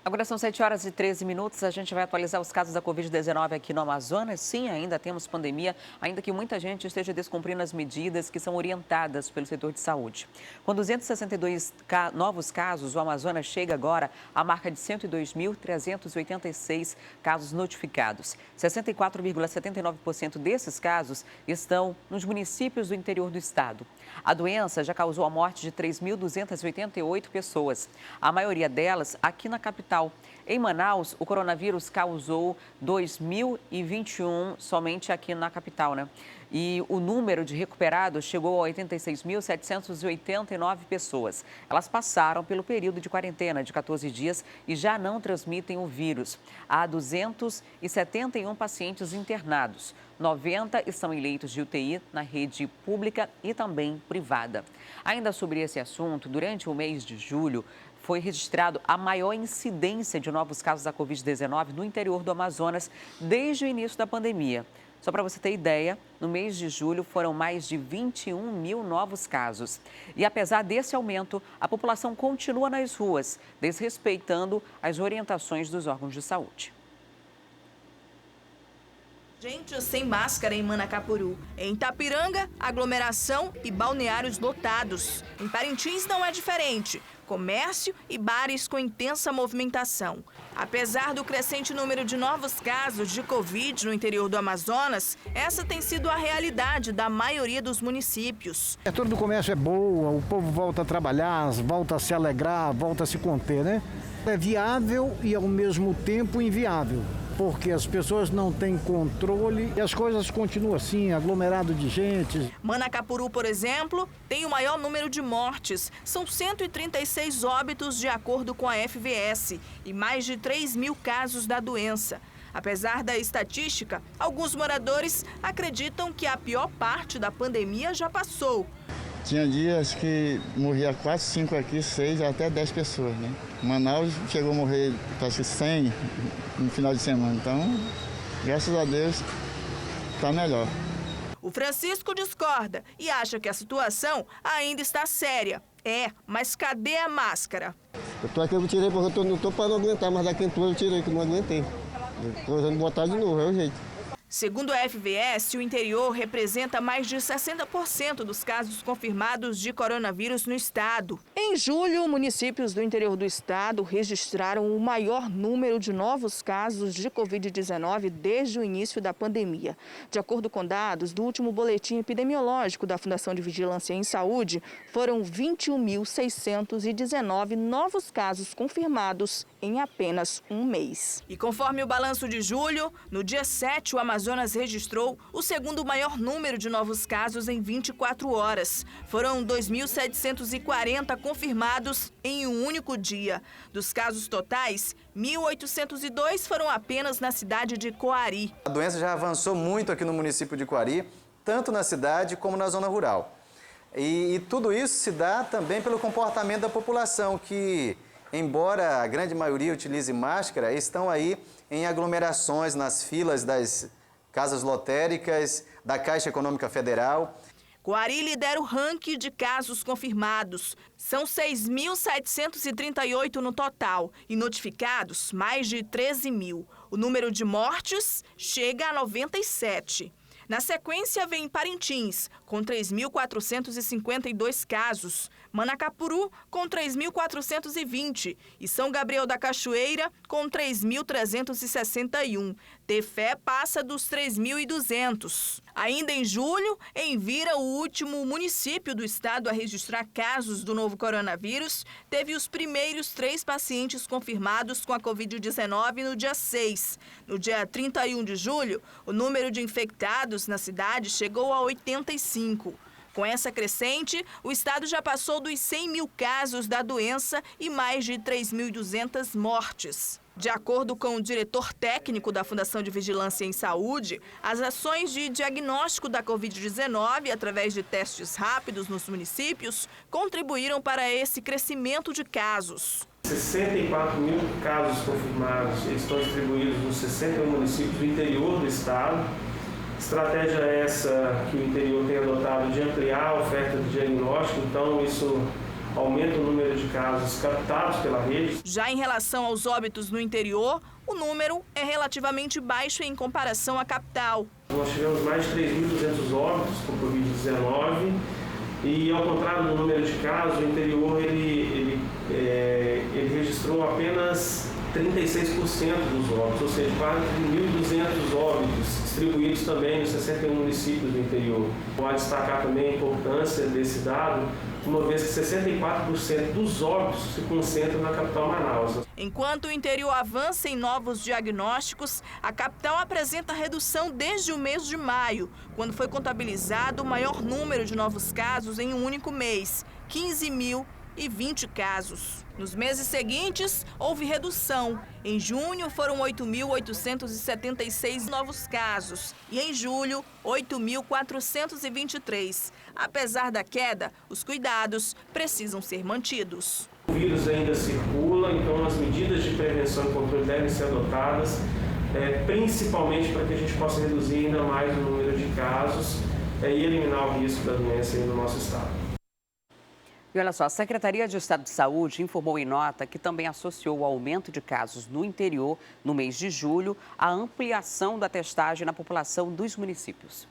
Agora são 7h13. A gente vai atualizar os casos da Covid-19 aqui no Amazonas. Sim, ainda temos pandemia, ainda que muita gente esteja descumprindo as medidas que são orientadas pelo setor de saúde. Com 262 novos casos, o Amazonas chega agora à marca de 102.386 casos notificados. 64,79% desses casos estão nos municípios do interior do estado. A doença já causou a morte de 3.288 pessoas, a maioria delas aqui na capital. Em Manaus, o coronavírus causou 2.021 somente aqui na capital, né? E o número de recuperados chegou a 86.789 pessoas. Elas passaram pelo período de quarentena de 14 dias e já não transmitem o vírus. Há 271 pacientes internados. 90 estão em leitos de UTI na rede pública e também privada. Ainda sobre esse assunto, durante o mês de julho, foi registrado a maior incidência de novos casos da Covid-19 no interior do Amazonas desde o início da pandemia. Só para você ter ideia, no mês de julho foram mais de 21 mil novos casos. E apesar desse aumento, a população continua nas ruas, desrespeitando as orientações dos órgãos de saúde. Gente sem máscara em Manacapuru. Em Itapiranga, aglomeração e balneários lotados. Em Parintins não é diferente. Comércio e bares com intensa movimentação. Apesar do crescente número de novos casos de Covid no interior do Amazonas, essa tem sido a realidade da maioria dos municípios. A estrutura do comércio é boa, o povo volta a trabalhar, volta a se alegrar, volta a se conter, né? É viável e ao mesmo tempo inviável, porque as pessoas não têm controle e as coisas continuam assim, aglomerado de gente. Manacapuru, por exemplo, tem o maior número de mortes. São 136 óbitos de acordo com a FVS e mais de 3 mil casos da doença. Apesar da estatística, alguns moradores acreditam que a pior parte da pandemia já passou. Tinha dias que morria 4, 5 aqui, 6, até 10 pessoas, né? Manaus chegou a morrer, acho que 100 no final de semana. Então, graças a Deus, está melhor. O Francisco discorda e acha que a situação ainda está séria. Mas cadê a máscara? Eu tô aqui, eu tirei porque eu não tô para não aguentar, mas da quentura eu tirei, que não aguentei. Depois eu vou botar de novo, é o jeito. Segundo a FVS, o interior representa mais de 60% dos casos confirmados de coronavírus no estado. Em julho, municípios do interior do estado registraram o maior número de novos casos de Covid-19 desde o início da pandemia. De acordo com dados do último boletim epidemiológico da Fundação de Vigilância em Saúde, foram 21.619 novos casos confirmados em apenas um mês. E conforme o balanço de julho, no dia 7, o Amazonas registrou o segundo maior número de novos casos em 24 horas. Foram 2.740 confirmados em um único dia. Dos casos totais, 1.802 foram apenas na cidade de Coari. A doença já avançou muito aqui no município de Coari, tanto na cidade como na zona rural. E tudo isso se dá também pelo comportamento da população, que, embora a grande maioria utilize máscara, estão aí em aglomerações nas filas das casas lotéricas, da Caixa Econômica Federal. Coari lidera o ranking de casos confirmados. São 6.738 no total e notificados mais de 13 mil. O número de mortes chega a 97. Na sequência, vem Parintins, com 3.452 casos, Manacapuru, com 3.420 e São Gabriel da Cachoeira, com 3.361. Tefé passa dos 3.200. Ainda em julho, Envira, o último município do estado a registrar casos do novo coronavírus, teve os primeiros 3 pacientes confirmados com a Covid-19 no dia 6. No dia 31 de julho, o número de infectados na cidade chegou a 85. Com essa crescente, o estado já passou dos 100 mil casos da doença e mais de 3.200 mortes. De acordo com o diretor técnico da Fundação de Vigilância em Saúde, as ações de diagnóstico da Covid-19, através de testes rápidos nos municípios, contribuíram para esse crescimento de casos. 64 mil casos confirmados, eles estão distribuídos nos 61 municípios do interior do estado. Estratégia essa que o interior tem adotado de ampliar a oferta de diagnóstico, então isso aumenta o número de casos captados pela rede. Já em relação aos óbitos no interior, o número é relativamente baixo em comparação à capital. Nós tivemos mais de 3.200 óbitos com Covid-19 e, ao contrário do número de casos, o interior ele registrou apenas 36% dos óbitos, ou seja, quase 1.200 óbitos distribuídos também nos 61 municípios do interior. Pode destacar também a importância desse dado, uma vez que 64% dos óbitos se concentram na capital Manaus. Enquanto o interior avança em novos diagnósticos, a capital apresenta redução desde o mês de maio, quando foi contabilizado o maior número de novos casos em um único mês, 15.020 casos. Nos meses seguintes, houve redução. Em junho, foram 8.876 novos casos e em julho, 8.423. Apesar da queda, os cuidados precisam ser mantidos. O vírus ainda circula, então as medidas de prevenção e controle devem ser adotadas, principalmente para que a gente possa reduzir ainda mais o número de casos e eliminar o risco da doença aí no nosso estado. E olha só, a Secretaria de Estado de Saúde informou em nota que também associou o aumento de casos no interior no mês de julho à ampliação da testagem na população dos municípios.